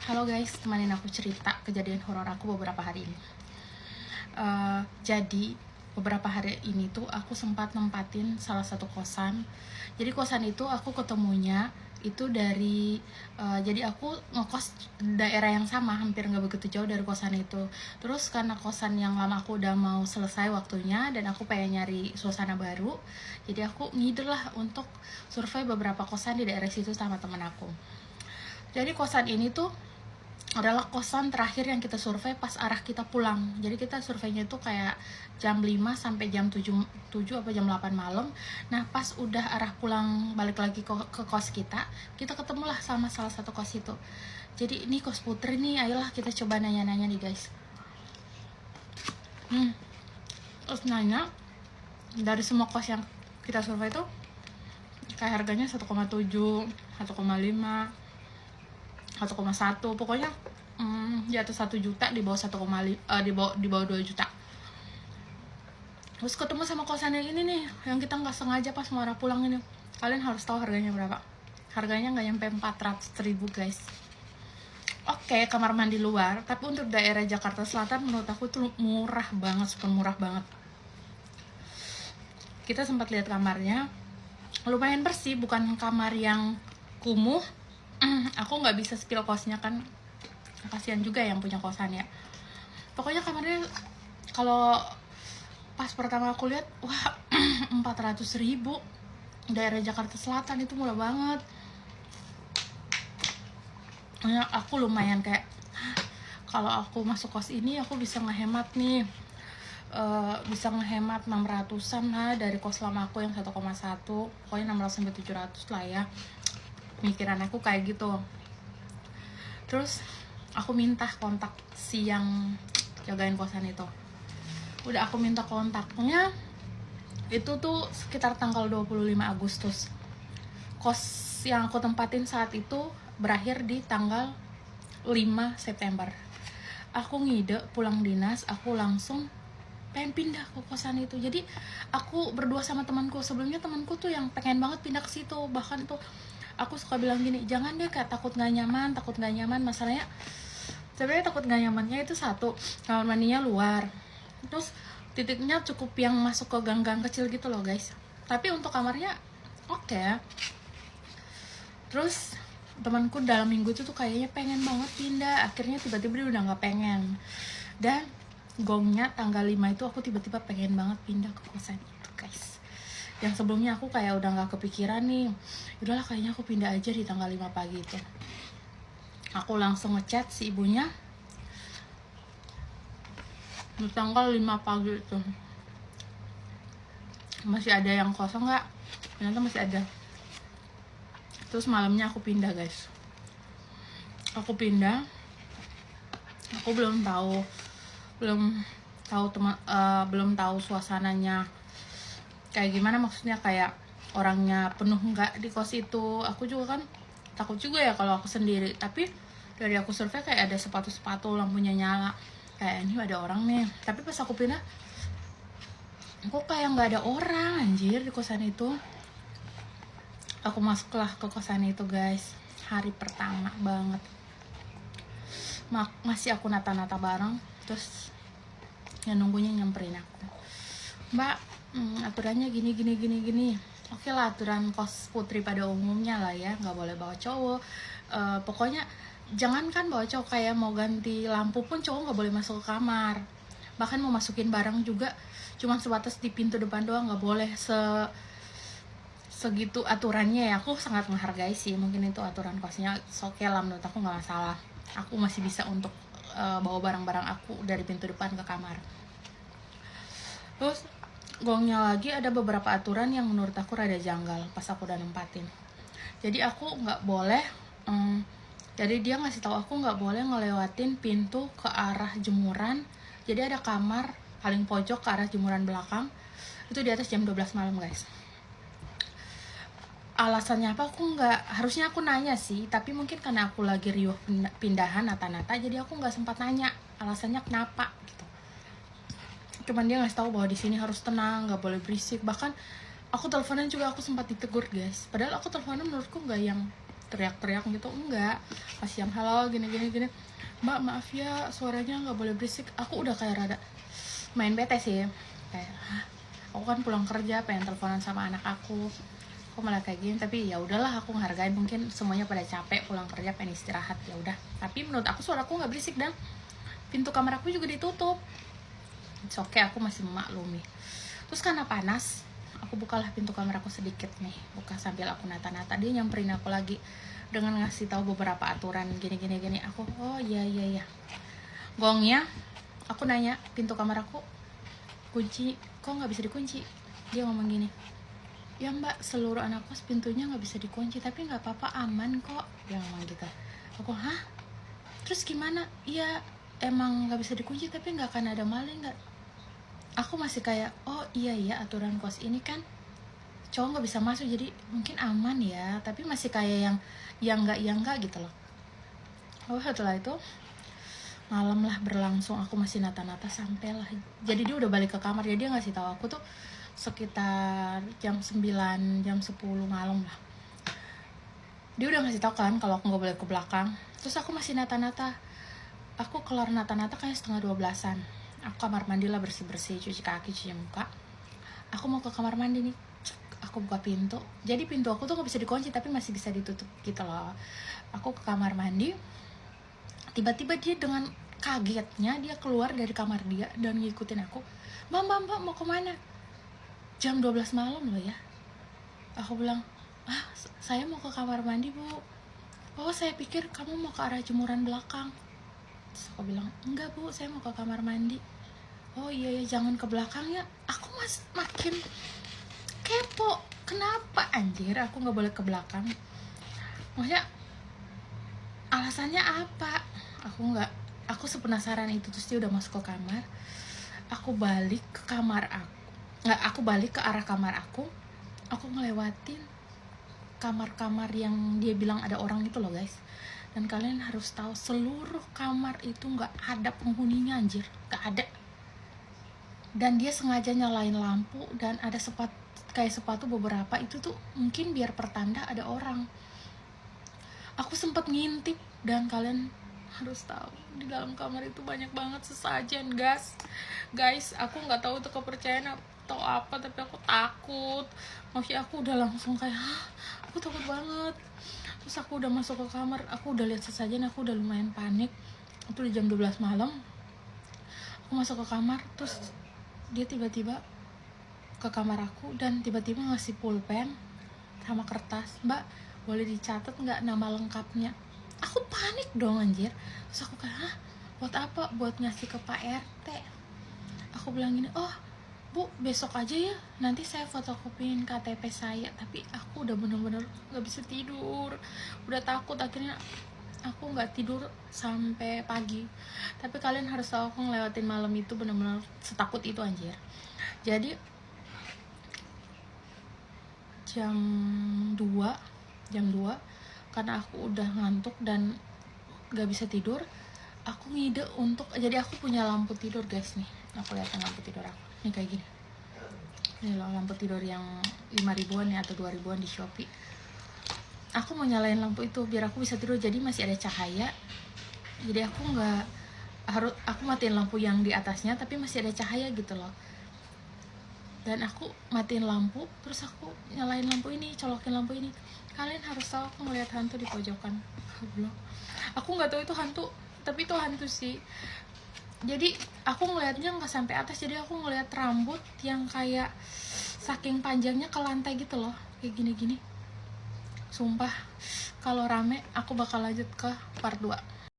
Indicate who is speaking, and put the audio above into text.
Speaker 1: Halo guys, temenin aku cerita kejadian horor aku beberapa hari ini. Jadi beberapa hari ini tuh aku sempat nempatin salah satu kosan. Jadi kosan itu aku ketemunya itu dari jadi aku ngekos daerah yang sama, hampir nggak begitu jauh dari kosan itu. Terus karena kosan yang lama aku udah mau selesai waktunya dan aku pengen nyari suasana baru, jadi aku ngide lah untuk survei beberapa kosan di daerah situ sama temen aku. Jadi kosan ini tuh adalah kosan terakhir yang kita survei pas arah kita pulang. Jadi kita surveinya itu kayak jam 5 sampai jam 7 apa jam 8 malam. Nah pas udah arah pulang balik lagi ke kos kita ketemulah sama salah satu kos itu. Jadi ini kos Putri nih, ayolah kita coba nanya-nanya nih guys. Terus nanya, dari semua kos yang kita survei itu kayak harganya 1,7, 1,5, 1,1, pokoknya di atas 1 juta, di bawah 1,5, di bawah 2 juta. Terus ketemu sama kosan yang ini nih, yang kita nggak sengaja pas mau arah pulang ini. Kalian harus tahu harganya berapa? Harganya nggak nyampe 400.000 guys. Oke, kamar mandi luar, tapi untuk daerah Jakarta Selatan menurut aku tuh murah banget, super murah banget. Kita sempat lihat kamarnya, lumayan bersih, bukan kamar yang kumuh. Aku nggak bisa spill kosnya kan, kasihan juga yang punya kosan ya. Pokoknya kamarnya kalau pas pertama aku lihat, wah 400.000 daerah Jakarta Selatan itu murah banget. Ya, aku lumayan kayak kalau aku masuk kos ini aku bisa ngehemat nih, bisa ngehemat 600-an lah dari kos lama aku yang 1,1, pokoknya 600-700 lah ya. Pikiran aku kayak gitu. Terus aku minta kontak si yang jagain kosan itu. Udah aku minta kontaknya, itu tuh sekitar tanggal 25 Agustus. Kos yang aku tempatin saat itu berakhir di tanggal 5 September. Aku ngide pulang dinas, aku langsung pengen pindah ke kosan itu. Jadi aku berdua sama temanku, sebelumnya temanku tuh yang pengen banget pindah ke situ. Bahkan tuh aku suka bilang gini, jangan deh kayak takut nggak nyaman. Masalahnya sebenarnya takut nggak nyamannya itu satu, kamar mandinya luar, terus titiknya cukup yang masuk ke gang-gang kecil gitu loh guys. Tapi untuk kamarnya oke. Terus temanku dalam minggu itu tuh kayaknya pengen banget pindah, akhirnya tiba-tiba dia udah nggak pengen. Dan gongnya tanggal 5 itu aku tiba-tiba pengen banget pindah ke kosan itu guys. Yang sebelumnya aku kayak udah gak kepikiran nih, udahlah kayaknya aku pindah aja di tanggal 5 pagi itu. Aku langsung ngechat si ibunya di tanggal 5 pagi itu, masih ada yang kosong gak? Ternyata masih ada. Terus malamnya aku pindah guys. Aku pindah, aku belum tahu suasananya kayak gimana, maksudnya kayak orangnya penuh nggak di kos itu. Aku juga kan takut juga ya kalau aku sendiri, tapi dari aku survei kayak ada sepatu lampunya nyala, kayak ini ada orang nih. Tapi pas aku pindah kok kayak nggak ada orang anjir di kosan itu. Aku masuklah ke kosan itu guys, hari pertama banget, masih aku nata-nata bareng. Terus yang nunggunya nyamperin aku, mbak, aturannya gini. Oke lah, aturan kos Putri pada umumnya lah ya, nggak boleh bawa cowok. Pokoknya jangankan bawa cowok, kayak mau ganti lampu pun cowok nggak boleh masuk ke kamar. Bahkan mau masukin barang juga cuma sebatas di pintu depan doang, nggak boleh segitu aturannya ya. Aku sangat menghargai sih, mungkin itu aturan kosnya, oke lah, menurut aku nggak masalah. Aku masih bisa untuk bawa barang-barang aku dari pintu depan ke kamar. Terus gongnya lagi ada beberapa aturan yang menurut aku rada janggal pas aku udah nempatin. Jadi aku nggak boleh, jadi dia ngasih tahu aku nggak boleh ngelewatin pintu ke arah jemuran. Jadi ada kamar paling pojok ke arah jemuran belakang, itu di atas jam 12 malam guys. Alasannya apa aku nggak, harusnya aku nanya sih, tapi mungkin karena aku lagi riuh pindahan nata-nata, jadi aku nggak sempat nanya alasannya kenapa gitu. Cuman dia ngasih tahu bahwa di sini harus tenang, nggak boleh berisik. Bahkan aku teleponan juga aku sempat ditegur guys, padahal aku teleponan menurutku nggak yang teriak-teriak gitu, enggak. Pas yang halo gini, mbak maaf ya suaranya nggak boleh berisik. Aku udah kayak rada main bete sih, kayak aku kan pulang kerja pengen teleponan sama anak aku, kok malah kayak gini. Tapi ya udahlah, aku menghargain, mungkin semuanya pada capek pulang kerja pengen istirahat, ya udah. Tapi menurut aku suaraku nggak berisik dan pintu kamar aku juga ditutup. It's okay, aku masih memaklumi. Terus karena panas, aku bukalah pintu kamar aku sedikit nih, buka sambil aku nata-nata. Dia nyamperin aku lagi dengan ngasih tahu beberapa aturan gini. Aku oh iya. Gongnya, aku nanya, pintu kamar aku kunci, kok nggak bisa dikunci? Dia ngomong gini, ya mbak, seluruh anak kos pintunya nggak bisa dikunci, tapi nggak apa-apa, aman kok. Dia ngomong gitu. Aku hah? Terus gimana? Iya emang nggak bisa dikunci, tapi nggak akan ada maling nggak? Aku masih kayak oh iya ya, aturan kos ini kan cowok nggak bisa masuk, jadi mungkin aman ya. Tapi masih kayak yang nggak gitu loh. Oh setelah itu malam lah berlangsung, aku masih nata-nata sampailah. Jadi dia udah balik ke kamar, jadi dia ngasih tahu aku tuh sekitar jam 9, jam 10 malam lah. Dia udah ngasih tahu kan kalau aku nggak boleh ke belakang. Terus aku masih nata-nata. Aku kelar nata-nata kayak setengah 12-an. Aku kamar mandi lah, bersih-bersih, cuci kaki, cuci muka. Aku mau ke kamar mandi nih. Aku buka pintu. Jadi pintu aku tuh nggak bisa dikunci, tapi masih bisa ditutup gitu loh. Aku ke kamar mandi. Tiba-tiba dia dengan kagetnya dia keluar dari kamar dia dan ngikutin aku. Mbak mau kemana? Jam 12 malam loh ya. Aku bilang, saya mau ke kamar mandi bu. Oh saya pikir kamu mau ke arah jemuran belakang. Terus aku bilang, enggak bu, saya mau ke kamar mandi. Oh iya jangan ke belakang ya. Aku makin kepo. Kenapa anjir aku gak boleh ke belakang? Maksudnya alasannya apa? Aku sepenasaran itu. Terus dia udah masuk ke kamar. Aku balik ke kamar aku balik ke arah kamar aku ngelewatin kamar-kamar yang dia bilang ada orang itu loh guys. Dan kalian harus tahu, seluruh kamar itu gak ada penghuninya anjir, gak ada. Dan dia sengaja nyalain lampu, dan ada sepatu beberapa itu tuh mungkin biar pertanda ada orang. Aku sempat ngintip, dan kalian harus tahu di dalam kamar itu banyak banget sesajen guys. Aku nggak tahu itu kepercayaan atau apa, tapi aku takut. Maksudnya aku udah langsung kayak aku takut banget. Terus aku udah masuk ke kamar, aku udah lihat sesajen, aku udah lumayan panik. Itu di jam 12 malam. Aku masuk ke kamar, terus dia tiba-tiba ke kamar aku dan tiba-tiba ngasih pulpen sama kertas. Mbak, boleh dicatat nggak nama lengkapnya? Aku panik dong anjir. Terus aku kayak, buat apa? Buat ngasih ke Pak RT. Aku bilang gini, oh bu, besok aja ya, nanti saya fotokopiin KTP saya. Tapi aku udah bener-bener gak bisa tidur, udah takut. Akhirnya aku gak tidur sampai pagi. Tapi kalian harus tahu, aku ngelewatin malam itu bener-bener setakut itu anjir. Jadi jam 2 karena aku udah ngantuk dan gak bisa tidur, aku ngide untuk, jadi aku punya lampu tidur guys nih. Aku liatin lampu tidur aku nih kayak gini. Ini loh lampu tidur yang 5.000-an ya atau 2.000-an di Shopee. Aku mau nyalain lampu itu biar aku bisa tidur, jadi masih ada cahaya. Jadi aku matiin lampu yang di atasnya tapi masih ada cahaya gitu loh. Dan aku matiin lampu, terus aku nyalain lampu ini, colokin lampu ini. Kalian harus tahu, aku ngeliat hantu di pojokan. Aku nggak tahu itu hantu, tapi itu hantu sih. Jadi aku ngeliatnya nggak sampai atas, jadi aku ngeliat rambut yang kayak saking panjangnya ke lantai gitu loh, kayak gini-gini. Sumpah, kalau rame aku bakal lanjut ke part 2.